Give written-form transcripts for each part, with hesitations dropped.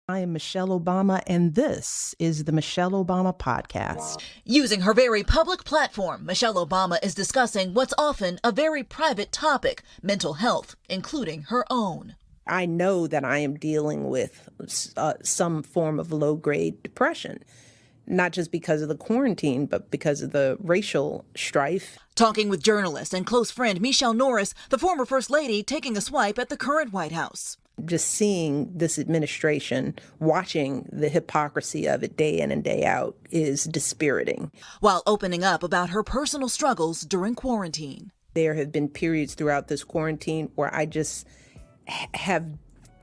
I am Michelle Obama, and this is the Michelle Obama Podcast. Using her very public platform, Michelle Obama is discussing what's often a very private topic, mental health, including her own. I know that I am dealing with some form of low-grade depression, not just because of the quarantine, but because of the racial strife. Talking with journalist and close friend Michelle Norris, the former First Lady taking a swipe at the current White House. Just seeing this administration, watching the hypocrisy of it day in and day out is dispiriting. While opening up about her personal struggles during quarantine. There have been periods throughout this quarantine where I just have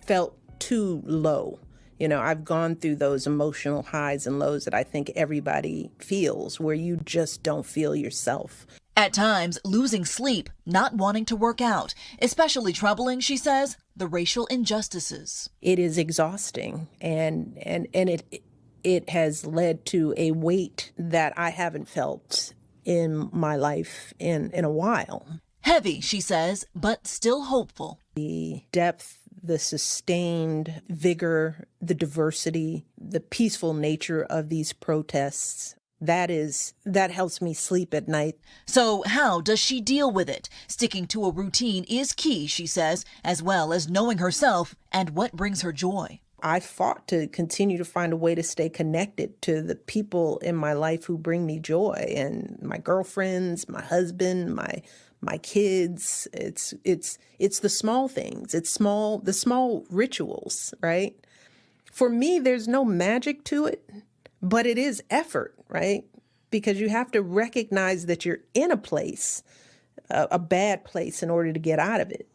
felt too low. You know, I've gone through those emotional highs and lows that I think everybody feels, where you just don't feel yourself. At times, losing sleep, not wanting to work out. Especially troubling, she says, the racial injustices. It is exhausting, and it has led to a weight that I haven't felt in my life in a while. Heavy, she says, but still hopeful. The depth, the sustained vigor, the diversity, the peaceful nature of these protests, that helps me sleep at night. So how does she deal with it? Sticking to a routine is key, she says, as well as knowing herself and what brings her joy. I fought to continue to find a way to stay connected to the people in my life who bring me joy, and my girlfriends, my husband, my kids. It's the small things. It's the small rituals, right? For me, there's no magic to it, but it is effort, right? Because you have to recognize that you're in a place, a bad place, in order to get out of it.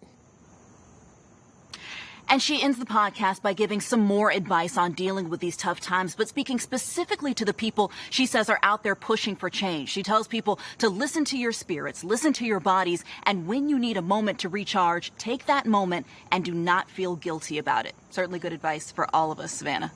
And she ends the podcast by giving some more advice on dealing with these tough times, but speaking specifically to the people she says are out there pushing for change. She tells people to listen to your spirits, listen to your bodies, and when you need a moment to recharge, take that moment and do not feel guilty about it. Certainly good advice for all of us, Savannah.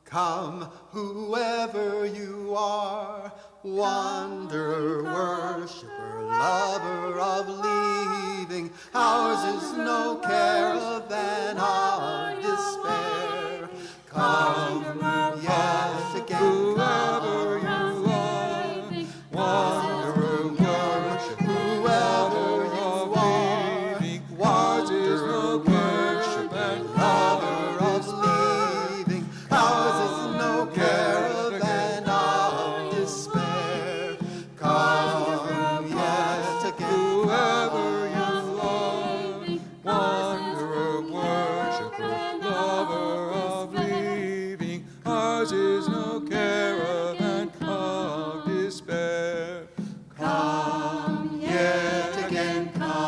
Come, whoever you are, wanderer, worshiper, lover of leaving. Ours is no caravan of despair. Come, yes, again, whoever you are, wanderer, worshiper, whoever you are, ours is no caravan, lover of leaving. Ours is no caravan of despair. Come yet again, whoever you are, wanderer, worshiper, lover of leaving. Ours is no caravan of despair. Come yet again, come.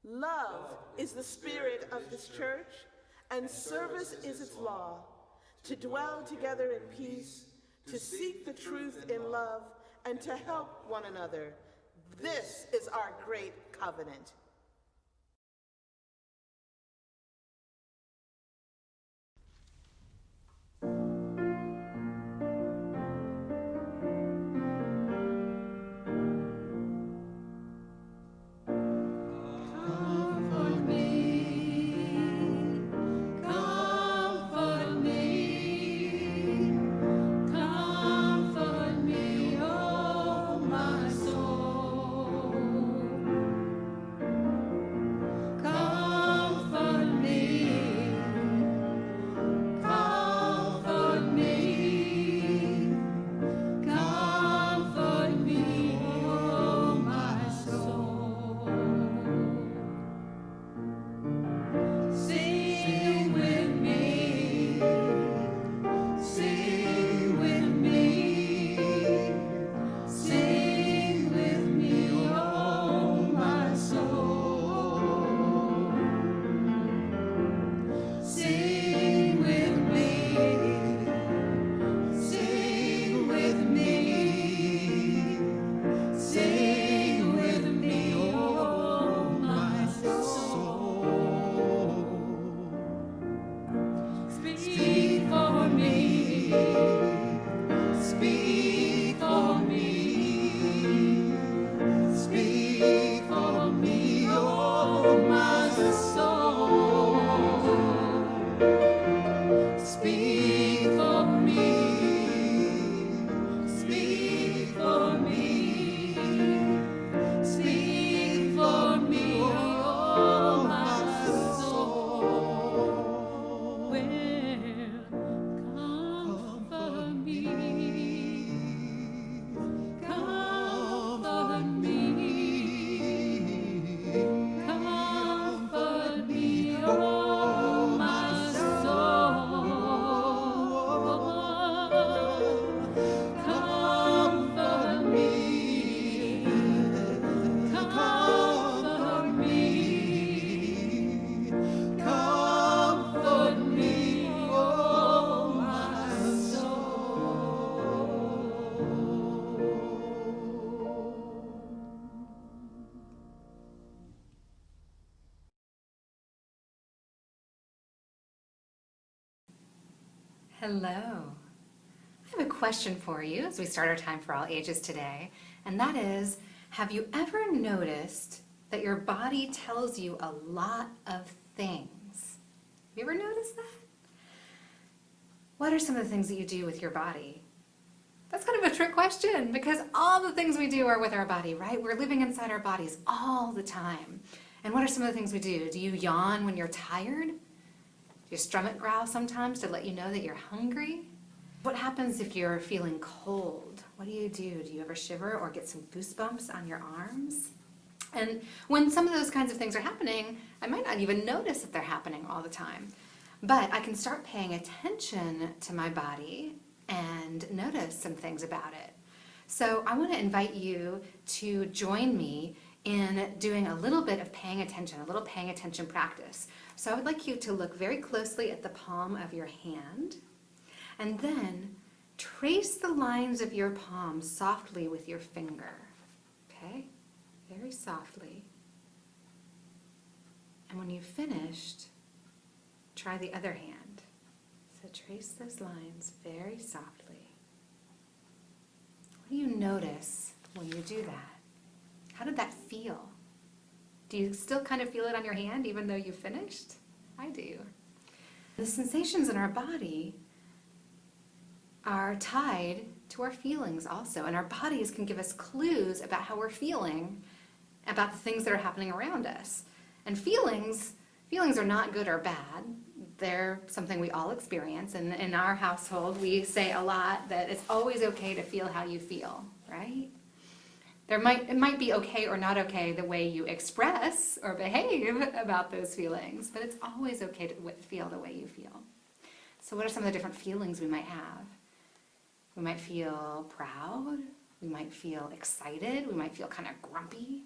Love is the spirit of this church, and service is its law. To dwell together in peace, to seek the truth in love, and to help one another. This is our great covenant. Hello. I have a question for you as we start our time for all ages today, and that is, have you ever noticed that your body tells you a lot of things? Have you ever noticed that? What are some of the things that you do with your body? That's kind of a trick question because all the things we do are with our body, right? We're living inside our bodies all the time. And what are some of the things we do? Do you yawn when you're tired? Do your stomach growl sometimes to let you know that you're hungry? What happens if you're feeling cold? What do? Do you ever shiver or get some goosebumps on your arms? And when some of those kinds of things are happening, I might not even notice that they're happening all the time. But I can start paying attention to my body and notice some things about it. So I want to invite you to join me in doing a little bit of paying attention, a little paying attention practice. So I would like you to look very closely at the palm of your hand and then trace the lines of your palm softly with your finger. Okay? Very softly. And when you've finished, try the other hand. So trace those lines very softly. What do you notice when you do that? How did that feel? Do you still kind of feel it on your hand even though you finished? I do. The sensations in our body are tied to our feelings also, and our bodies can give us clues about how we're feeling about the things that are happening around us. And feelings are not good or bad. They're something we all experience, and in our household we say a lot that it's always okay to feel how you feel, right? It might be okay or not okay the way you express or behave about those feelings, but it's always okay to feel the way you feel. So what are some of the different feelings we might have? We might feel proud, we might feel excited, we might feel kind of grumpy.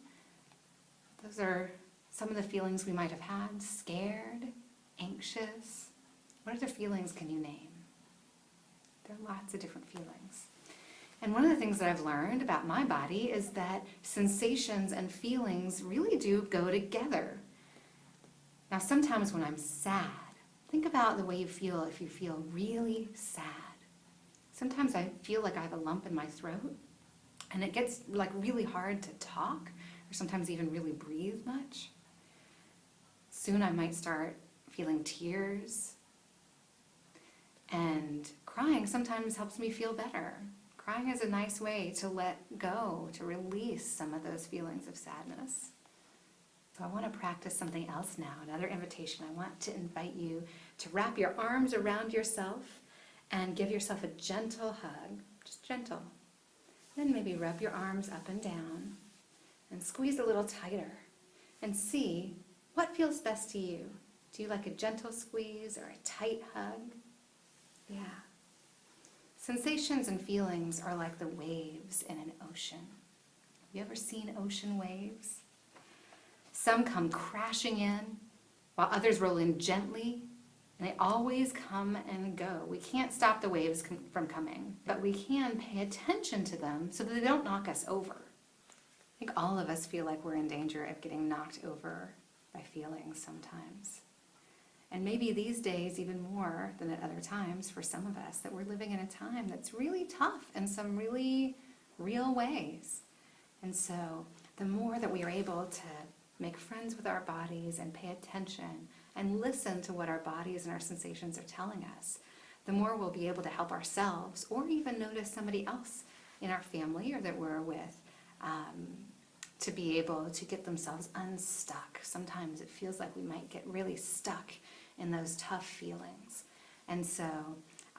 Those are some of the feelings we might have had. Scared, anxious. What other feelings can you name? There are lots of different feelings. And one of the things that I've learned about my body is that sensations and feelings really do go together. Now, sometimes when I'm sad, think about the way you feel if you feel really sad. Sometimes I feel like I have a lump in my throat, and it gets like really hard to talk, or sometimes even really breathe much. Soon I might start feeling tears, and crying sometimes helps me feel better. Crying is a nice way to let go, to release some of those feelings of sadness. So I want to practice something else now, another invitation. I want to invite you to wrap your arms around yourself and give yourself a gentle hug, just gentle. Then maybe rub your arms up and down and squeeze a little tighter and see what feels best to you. Do you like a gentle squeeze or a tight hug? Yeah. Sensations and feelings are like the waves in an ocean. Have you ever seen ocean waves? Some come crashing in, while others roll in gently, and they always come and go. We can't stop the waves from coming, but we can pay attention to them so that they don't knock us over. I think all of us feel like we're in danger of getting knocked over by feelings sometimes. And maybe these days even more than at other times for some of us, that we're living in a time that's really tough in some really real ways. And so the more that we are able to make friends with our bodies and pay attention and listen to what our bodies and our sensations are telling us, the more we'll be able to help ourselves or even notice somebody else in our family or that we're with to be able to get themselves unstuck. Sometimes it feels like we might get really stuck in those tough feelings. And so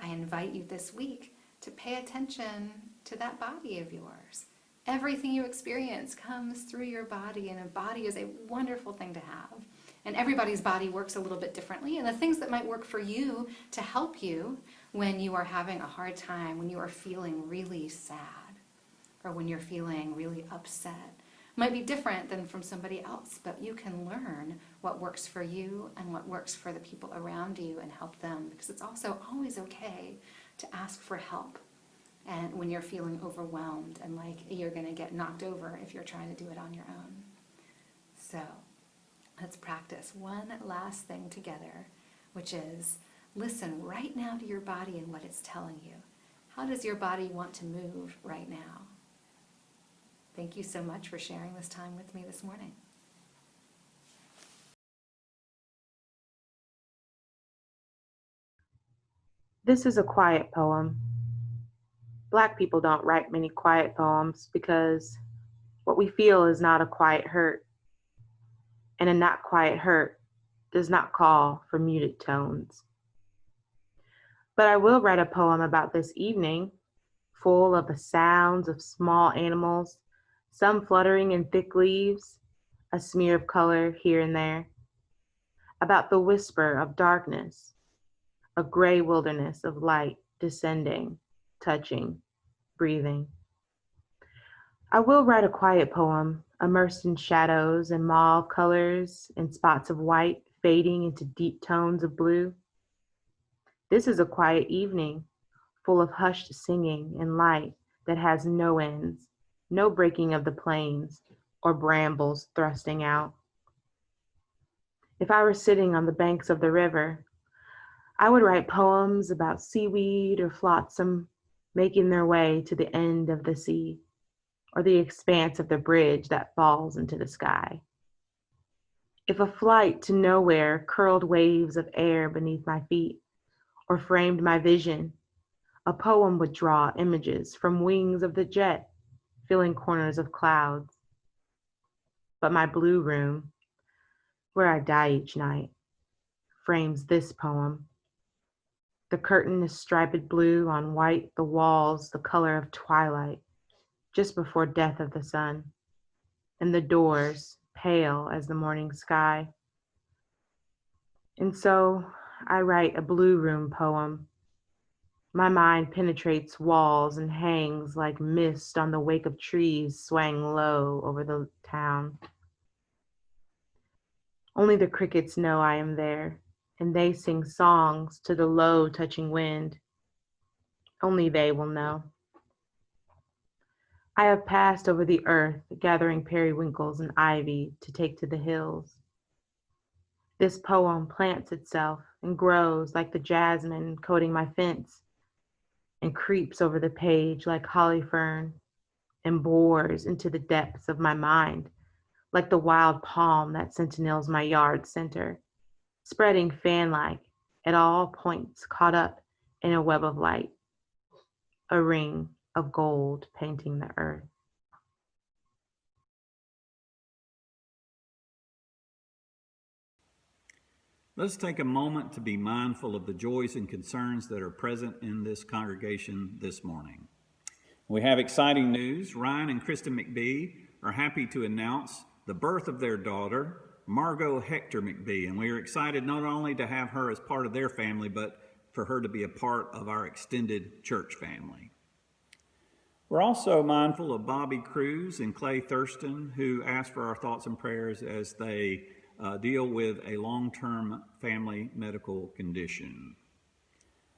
I invite you this week to pay attention to that body of yours. Everything you experience comes through your body, and a body is a wonderful thing to have. And everybody's body works a little bit differently, and the things that might work for you to help you when you are having a hard time, when you are feeling really sad, or when you're feeling really upset, might be different than from somebody else, but you can learn what works for you and what works for the people around you and help them, because it's also always okay to ask for help. And when you're feeling overwhelmed and like you're going to get knocked over if you're trying to do it on your own. So let's practice one last thing together, which is Listen right now to your body and what it's telling you. How does your body want to move right now? Thank you so much for sharing this time with me this morning. This is a quiet poem. Black people don't write many quiet poems because what we feel is not a quiet hurt, and a not quiet hurt does not call for muted tones. But I will write a poem about this evening, full of the sounds of small animals, some fluttering in thick leaves, a smear of color here and there, about the whisper of darkness, a gray wilderness of light descending, touching, breathing. I will write a quiet poem, immersed in shadows and mauve colors and spots of white fading into deep tones of blue. This is a quiet evening, full of hushed singing and light that has no ends, no breaking of the plains or brambles thrusting out. If I were sitting on the banks of the river, I would write poems about seaweed or flotsam making their way to the end of the sea, or the expanse of the bridge that falls into the sky. If a flight to nowhere curled waves of air beneath my feet, or framed my vision, a poem would draw images from wings of the jet, filling corners of clouds. But my blue room, where I die each night, frames this poem. The curtain is striped blue on white, the walls the color of twilight, just before death of the sun, and the doors pale as the morning sky. And so I write a blue room poem. My mind penetrates walls and hangs like mist on the wake of trees swaying low over the town. Only the crickets know I am there, and they sing songs to the low touching wind. Only they will know. I have passed over the earth, gathering periwinkles and ivy to take to the hills. This poem plants itself and grows like the jasmine coating my fence, and creeps over the page like holly fern, and bores into the depths of my mind like the wild palm that sentinels my yard center, spreading fan-like at all points caught up in a web of light, a ring of gold painting the earth. Let's take a moment to be mindful of the joys and concerns that are present in this congregation this morning. We have exciting news. Ryan and Kristen McBee are happy to announce the birth of their daughter, Margot Hector McBee, and we are excited not only to have her as part of their family, but for her to be a part of our extended church family. We're also mindful of Bobby Cruz and Clay Thurston, who asked for our thoughts and prayers as they deal with a long-term family medical condition.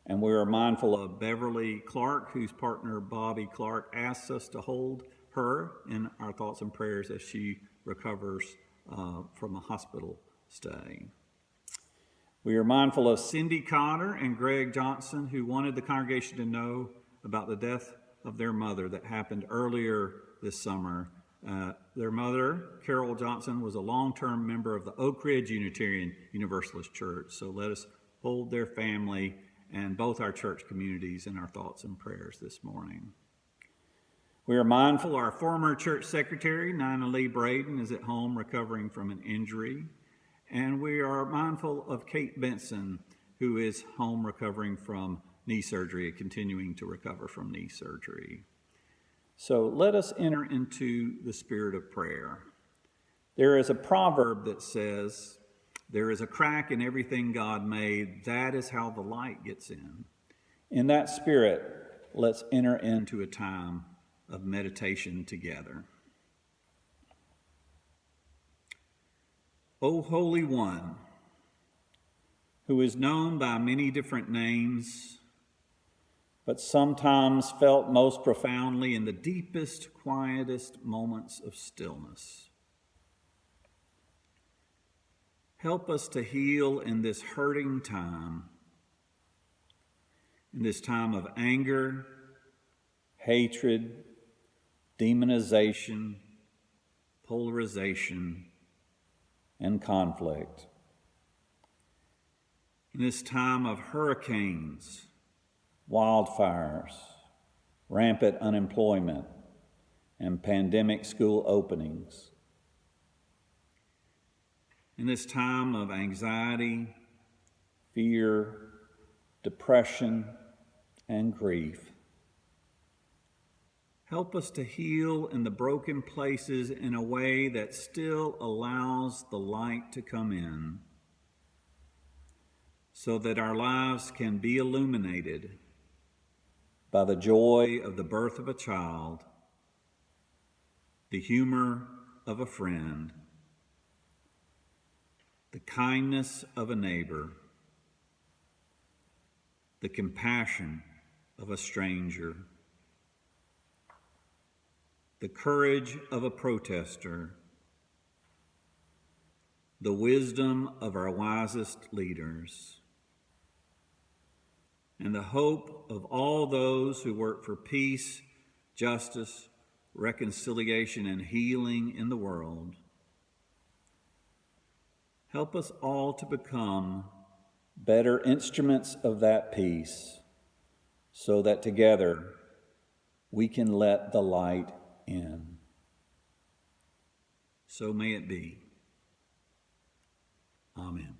And we are mindful of Beverly Clark, whose partner Bobby Clark asks us to hold her in our thoughts and prayers as she recovers from a hospital stay. We are mindful of Cindy Cotter and Greg Johnson, who wanted the congregation to know about the death of their mother that happened earlier this summer. Their mother, Carol Johnson, was a long-term member of the Oak Ridge Unitarian Universalist Church. So let us hold their family and both our church communities in our thoughts and prayers this morning. We are mindful our former church secretary, Nina Lee Braden, is at home recovering from an injury. And we are mindful of Kate Benson, who is home recovering from knee surgery, continuing to recover from knee surgery. So let us enter into the spirit of prayer. There is a proverb that says, "There is a crack in everything God made. That is how the light gets in." In that spirit, let's enter into a time of meditation together. O Holy One, who is known by many different names, but sometimes felt most profoundly in the deepest, quietest moments of stillness. Help us to heal in this hurting time in this time of anger, hatred, demonization, polarization, and conflict. In this time of hurricanes, wildfires, rampant unemployment, and pandemic school openings. In this time of anxiety, fear, depression, and grief. Help us to heal in the broken places in a way that still allows the light to come in, so that our lives can be illuminated by the joy of the birth of a child, the humor of a friend, the kindness of a neighbor, the compassion of a stranger, the courage of a protester, the wisdom of our wisest leaders, and the hope of all those who work for peace, justice, reconciliation, and healing in the world. Help us all to become better instruments of that peace, so that together we can let the light in. So may it be. Amen.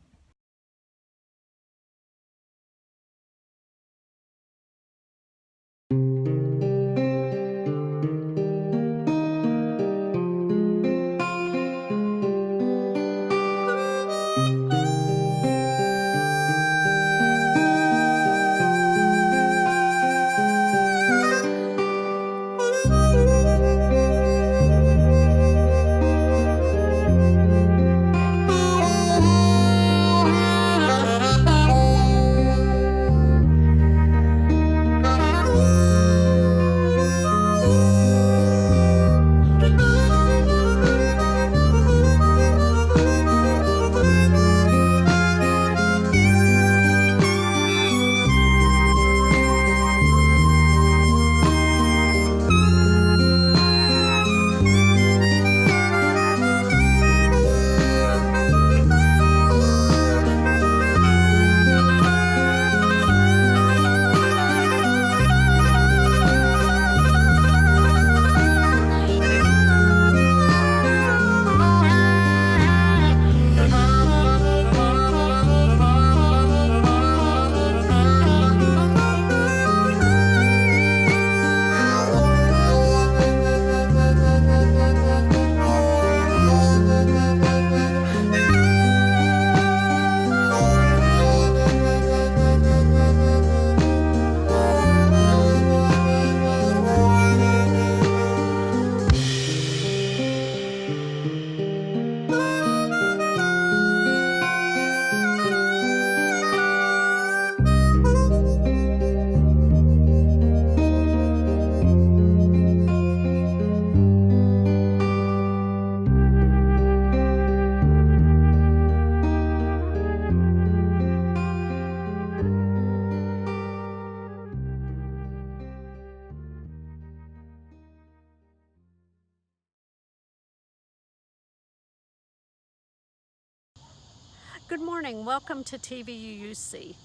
Good morning, welcome to TVUUC.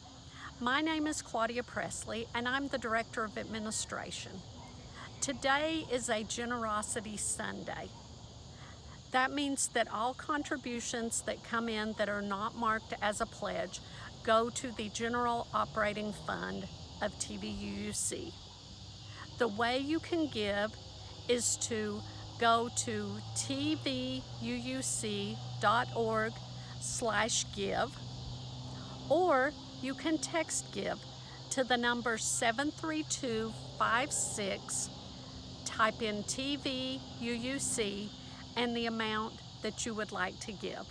My name is Claudia Presley and I'm the Director of Administration. Today is a Generosity Sunday. That means that all contributions that come in that are not marked as a pledge go to the General Operating Fund of TVUUC. The way you can give is to go to tvuuc.org/give, or you can text give to the number 73256, type in TVUUC and the amount that you would like to give.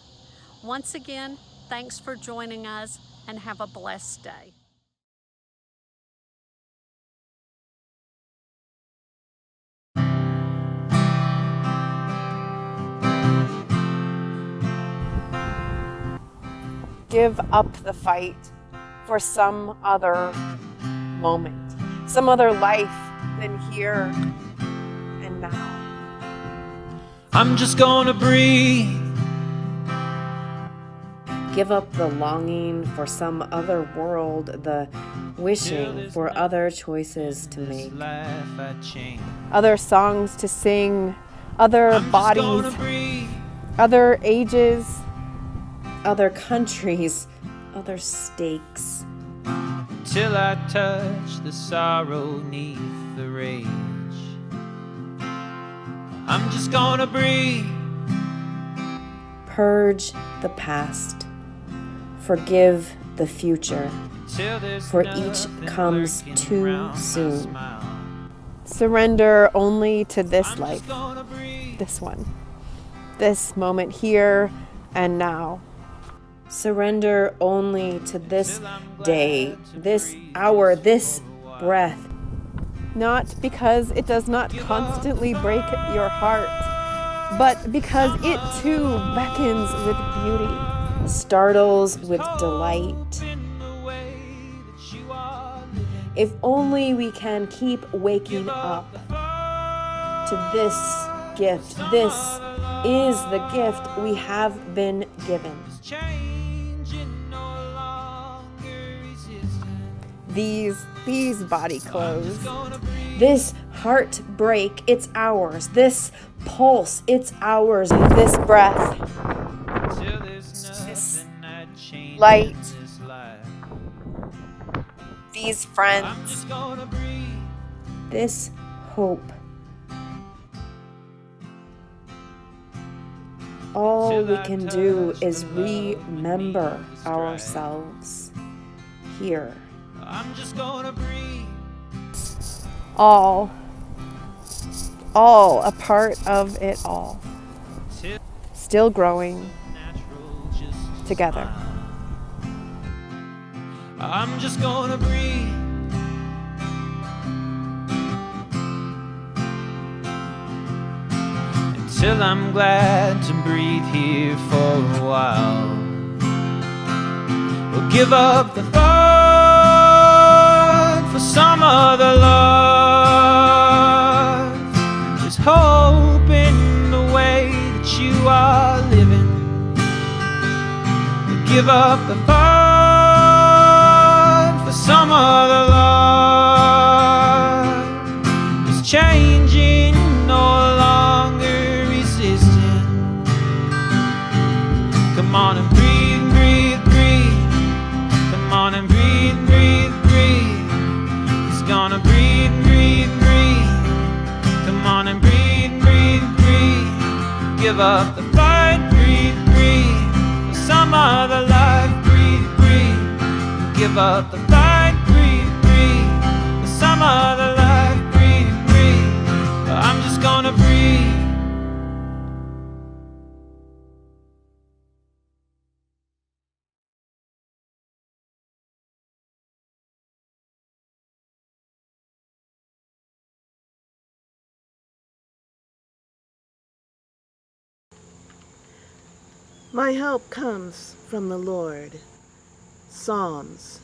Once again, thanks for joining us and have a blessed day. Give up the fight for some other moment, some other life than here and now. I'm just gonna breathe. Give up the longing for some other world, the wishing for other choices to make. Other songs to sing, other bodies, other ages, other countries, other stakes. Till I touch the sorrow 'neath the rage. I'm just gonna breathe. Purge the past. Forgive the future, for each comes too soon. Surrender only to this life, this one, this moment here and now. Surrender only to this day, this hour, this breath. Not because it does not constantly break your heart, but because it too beckons with beauty. Startles with delight. If only we can keep waking up to this gift. This is the gift we have been given. These body clothes. This heartbreak, it's ours. This pulse, it's ours. This breath. This light. These friends. This hope. All we can do is remember ourselves here. I'm just gonna breathe. All a part of it all. Still growing together. I'm just gonna breathe. Until I'm glad to breathe here for a while. We'll give up the thought for some other love. There's hope in the way that you are living. We'll give up the thought for some other love. It's changing, no longer resisting. Come on and breathe, breathe, breathe. Come on and breathe, breathe, breathe. It's gonna breathe, breathe, breathe. Come on and breathe, breathe, breathe. Give up the fight, breathe, breathe. For some other life, breathe, breathe. Give up the fight, breathe, breathe. For some other life, breathe, breathe. I'm just gonna breathe. My help comes from the Lord. Psalms.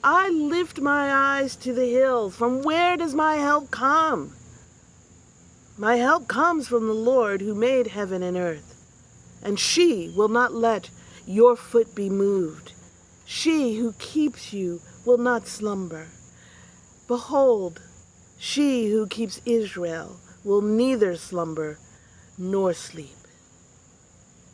I lift my eyes to the hills. From where does my help come? My help comes from the Lord who made heaven and earth. And she will not let your foot be moved. She who keeps you will not slumber. Behold, she who keeps Israel will neither slumber nor sleep.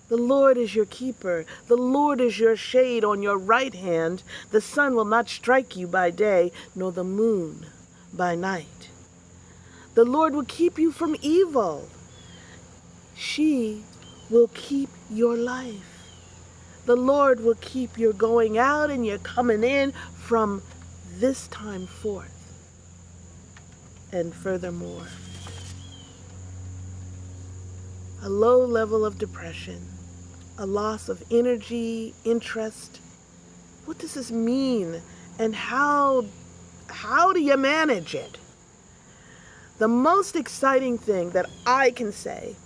The Lord is your keeper. The Lord is your shade on your right hand. The sun will not strike you by day, nor the moon by night. The Lord will keep you from evil. She will keep your life. The Lord will keep your going out and your coming in from this time forth and furthermore. A low level of depression, a loss of energy, interest. What does this mean? And how do you manage it? The most exciting thing that I can say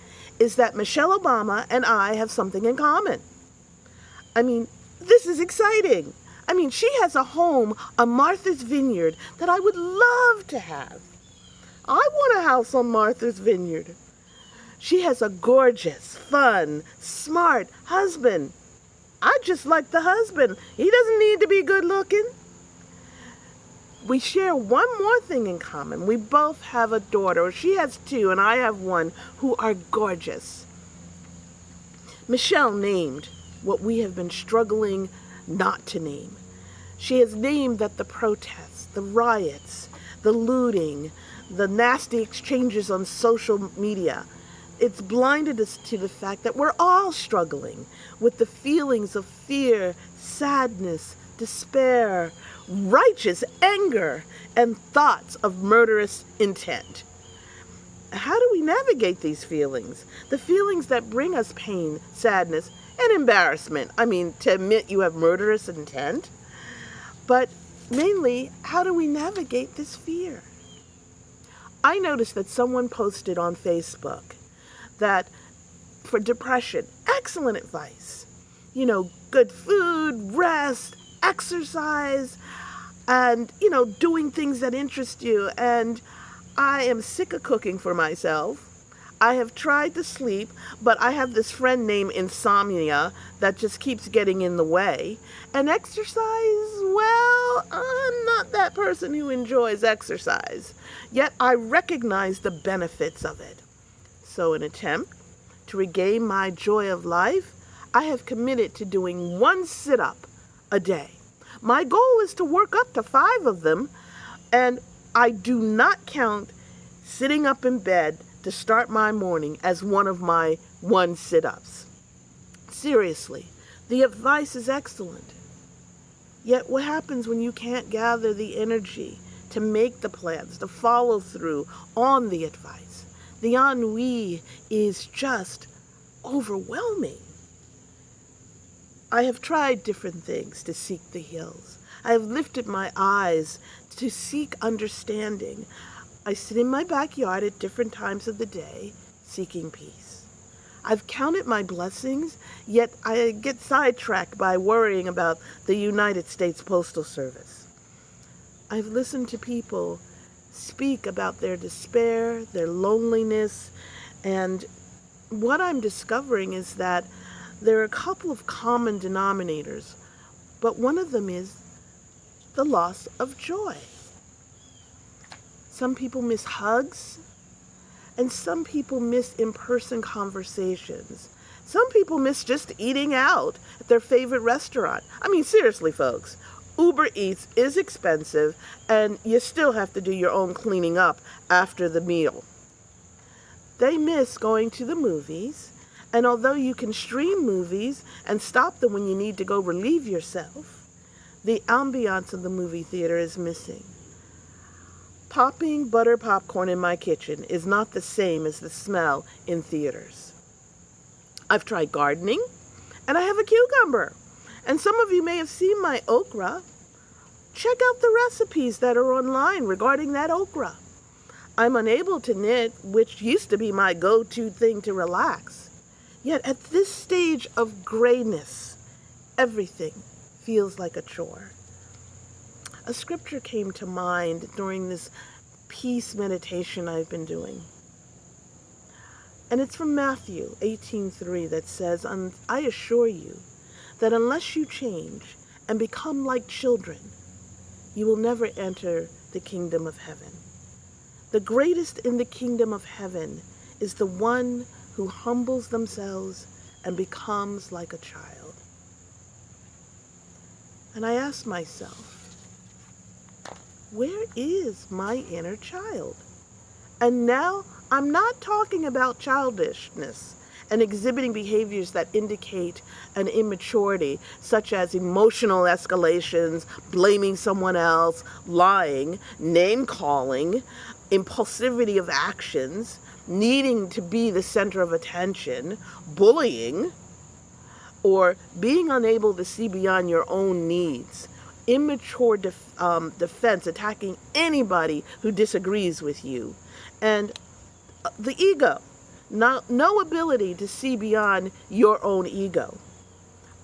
is that Michelle Obama and I have something in common. I mean, this is exciting. I mean, she has a home on Martha's Vineyard that I would love to have. I want a house on Martha's Vineyard. She has a gorgeous, fun, smart husband. I just like the husband. He doesn't need to be good looking. We share one more thing in common. We both have a daughter. She has two, and I have one, who are gorgeous. Michelle named what we have been struggling not to name. She has named that the protests, the riots, the looting, the nasty exchanges on social media, it's blinded us to the fact that we're all struggling with the feelings of fear, sadness, despair, righteous anger, and thoughts of murderous intent. How do we navigate these feelings? The feelings that bring us pain, sadness, and embarrassment. I mean, to admit you have murderous intent. But mainly, how do we navigate this fear? I noticed that someone posted on Facebook that for depression, excellent advice. You know, good food, rest, exercise, and, doing things that interest you. And I am sick of cooking for myself. I have tried to sleep, but I have this friend named Insomnia that just keeps getting in the way. And exercise, well, I'm not that person who enjoys exercise. Yet I recognize the benefits of it. So in an attempt to regain my joy of life, I have committed to doing 1 sit-up a day. My goal is to work up to 5 of them, and I do not count sitting up in bed to start my morning as one of my 1 sit-ups. Seriously, the advice is excellent. Yet what happens when you can't gather the energy to make the plans, to follow through on the advice? The ennui is just overwhelming. I have tried different things to seek the hills. I have lifted my eyes to seek understanding. I sit in my backyard at different times of the day, seeking peace. I've counted my blessings, yet I get sidetracked by worrying about the United States Postal Service. I've listened to people speak about their despair, their loneliness, and what I'm discovering is that there are a couple of common denominators, but one of them is the loss of joy. Some people miss hugs, and some people miss in-person conversations. Some people miss just eating out at their favorite restaurant. I mean, seriously, folks, Uber Eats is expensive, and you still have to do your own cleaning up after the meal. They miss going to the movies, and although you can stream movies and stop them when you need to go relieve yourself, the ambiance of the movie theater is missing. Popping butter popcorn in my kitchen is not the same as the smell in theaters. I've tried gardening, and I have a cucumber. And some of you may have seen my okra. Check out the recipes that are online regarding that okra. I'm unable to knit, which used to be my go-to thing to relax. Yet at this stage of grayness, everything feels like a chore. A scripture came to mind during this peace meditation I've been doing. And it's from Matthew 18:3 that says, I assure you that unless you change and become like children, you will never enter the kingdom of heaven. The greatest in the kingdom of heaven is the one who humbles themselves and becomes like a child. And I ask myself, where is my inner child? And now I'm not talking about childishness and exhibiting behaviors that indicate an immaturity, such as emotional escalations, blaming someone else, lying, name-calling, impulsivity of actions, needing to be the center of attention, bullying, or being unable to see beyond your own needs, immature defense, attacking anybody who disagrees with you, and the ego, no ability to see beyond your own ego.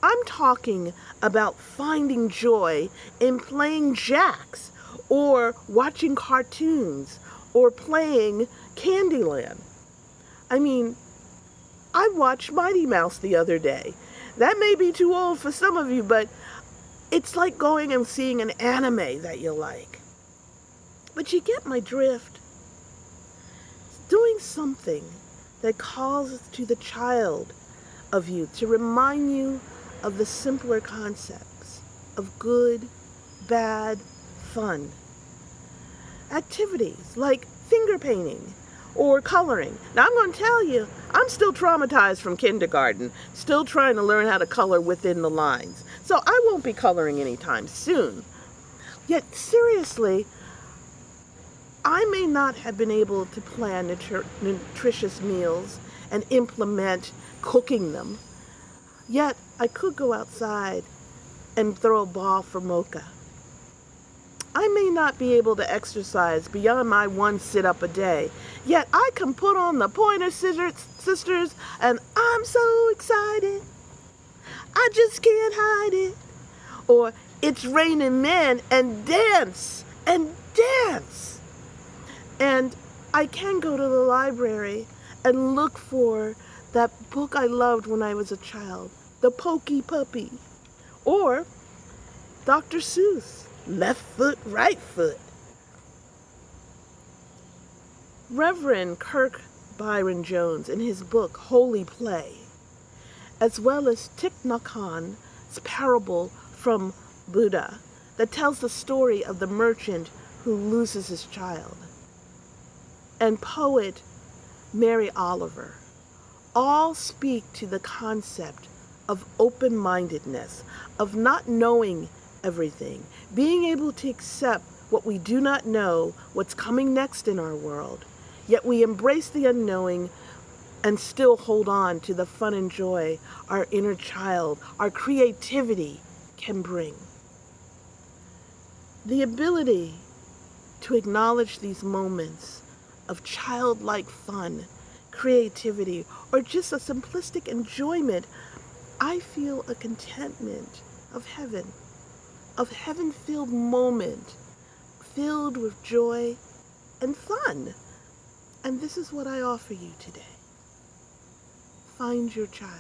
I'm talking about finding joy in playing jacks or watching cartoons or playing Candyland. I mean, I watched Mighty Mouse the other day. That may be too old for some of you, but it's like going and seeing an anime that you like. But you get my drift. Doing something that calls to the child of you to remind you of the simpler concepts of good, bad, fun. Activities like finger painting or coloring. Now I'm going to tell you, I'm still traumatized from kindergarten, still trying to learn how to color within the lines. So I won't be coloring anytime soon. Yet seriously, I may not have been able to plan nutritious meals and implement cooking them, yet I could go outside and throw a ball for Mocha. I may not be able to exercise beyond my one sit-up a day, yet I can put on the Pointer Sisters and I'm so excited, I just can't hide it. Or It's Raining Men and dance and dance. And I can go to the library and look for that book I loved when I was a child, The Pokey Puppy, or Dr. Seuss, Left Foot, Right Foot. Reverend Kirk Byron Jones in his book Holy Play, as well as Thich Nhat Hanh's parable from Buddha that tells the story of the merchant who loses his child, and poet Mary Oliver, all speak to the concept of open-mindedness, of not knowing everything, being able to accept what we do not know, what's coming next in our world, yet we embrace the unknowing and still hold on to the fun and joy our inner child, our creativity can bring. The ability to acknowledge these moments of childlike fun, creativity, or just a simplistic enjoyment, I feel a contentment of heaven-filled moment, filled with joy and fun. And this is what I offer you today. Find your child.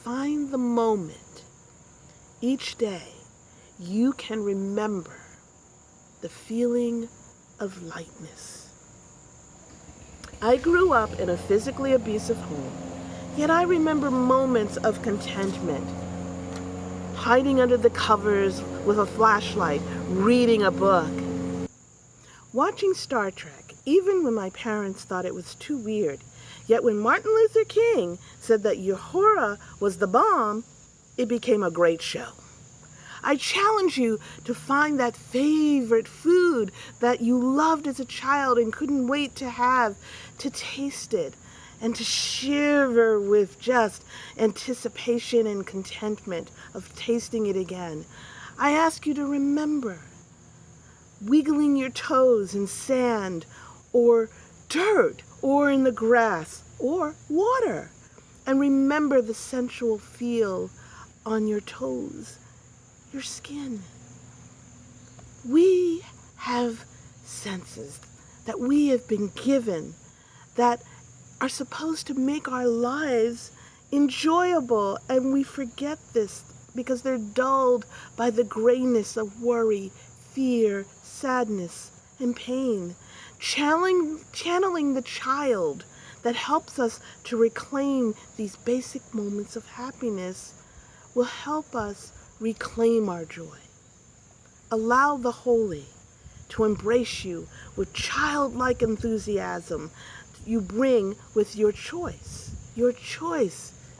Find the moment each day you can remember the feeling of lightness. I grew up in a physically abusive home, yet I remember moments of contentment, hiding under the covers with a flashlight, reading a book, watching Star Trek, even when my parents thought it was too weird. Yet when Martin Luther King said that Uhura was the bomb, it became a great show. I challenge you to find that favorite food that you loved as a child and couldn't wait to have, to taste it, and to shiver with just anticipation and contentment of tasting it again. I ask you to remember wiggling your toes in sand or dirt or in the grass or water, and remember the sensual feel on your toes, your skin. We have senses that we have been given that are supposed to make our lives enjoyable, and we forget this because they're dulled by the grayness of worry, fear, sadness, and pain. Channeling the child that helps us to reclaim these basic moments of happiness will help us reclaim our joy. Allow the holy to embrace you with childlike enthusiasm you bring with your choice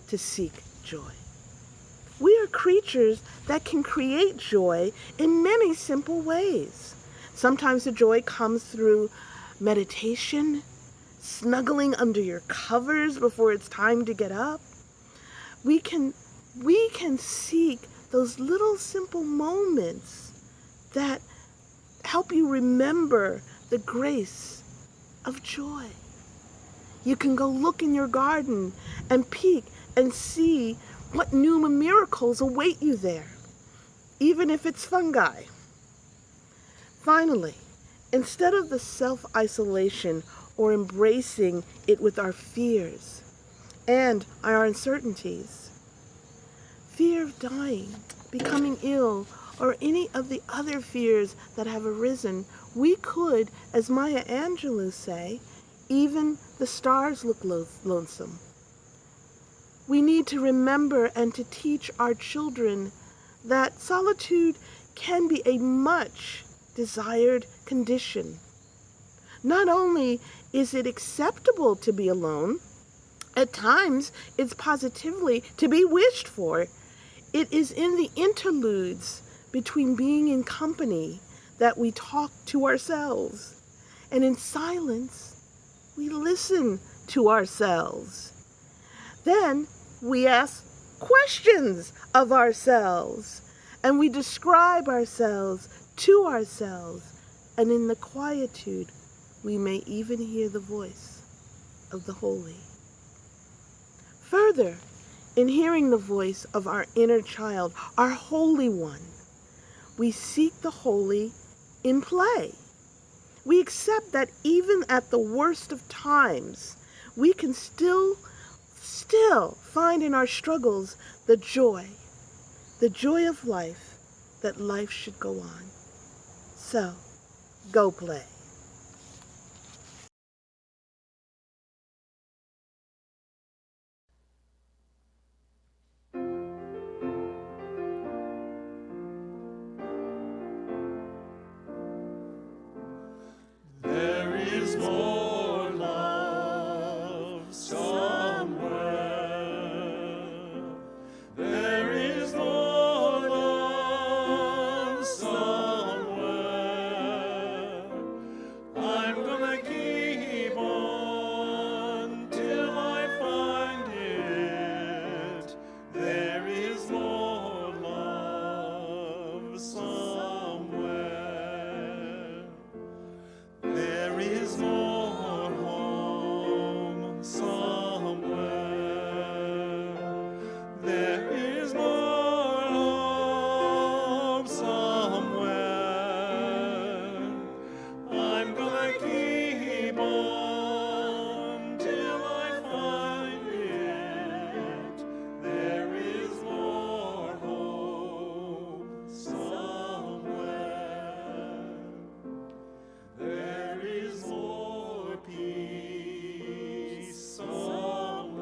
to seek joy. We are creatures that can create joy in many simple ways. Sometimes the joy comes through meditation, snuggling under your covers before it's time to get up. We can seek those little simple moments that help you remember the grace of joy. You can go look in your garden and peek and see What new miracles await you there, even if it's fungi? Finally, instead of the self-isolation or embracing it with our fears and our uncertainties, fear of dying, becoming ill, or any of the other fears that have arisen, we could, as Maya Angelou say, even the stars look lonesome. We need to remember and to teach our children that solitude can be a much desired condition. Not only is it acceptable to be alone, at times it's positively to be wished for. It is in the interludes between being in company that we talk to ourselves, and in silence we listen to ourselves. Then we ask questions of ourselves, and we describe ourselves to ourselves, and in the quietude we may even hear the voice of the holy. Further, in hearing the voice of our inner child, our Holy One, we seek the holy in play. We accept that even at the worst of times, we can still find in our struggles the joy of life, that life should go on. So, go play. There is more love somewhere. There is more love somewhere. I'm gonna keep on till I find it. There is more love somewhere. There is more home somewhere. There is more home somewhere. I'm gonna keep on till I find it. There is more home somewhere. There is more peace somewhere.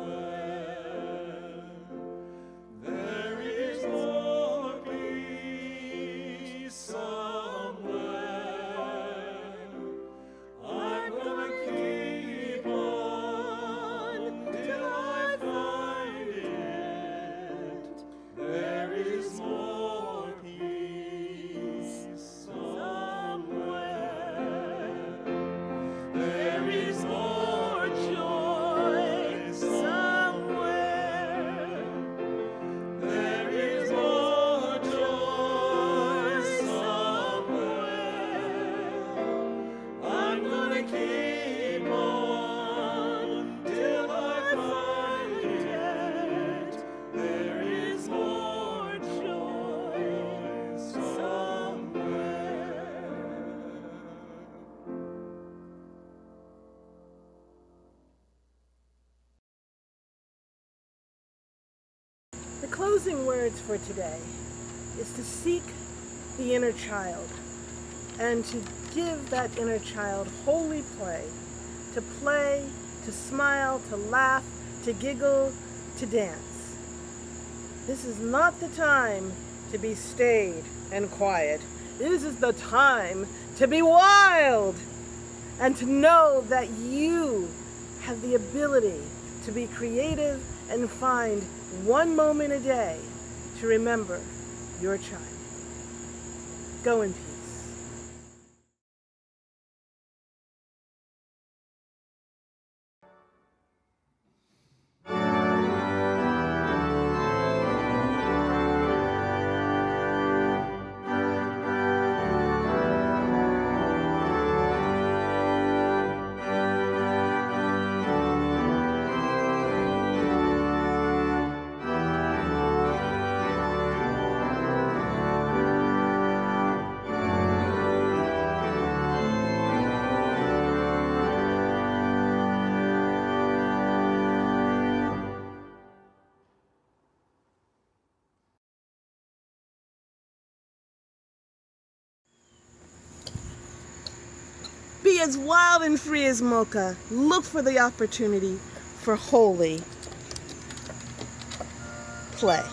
There is more peace somewhere. I'm gonna keep on till I find it. There is more peace somewhere. There is more joy somewhere. There is more joy somewhere. I'm gonna keep on till I find it. There is more joy somewhere. The closing words for today is to seek the inner child and to give that inner child holy play, to smile, to laugh, to giggle, to dance. This is not the time to be staid and quiet. This is the time to be wild and to know that you have the ability to be creative and find one moment a day to remember your child. Go in peace. be as wild and free as Mocha. Look for the opportunity for holy play.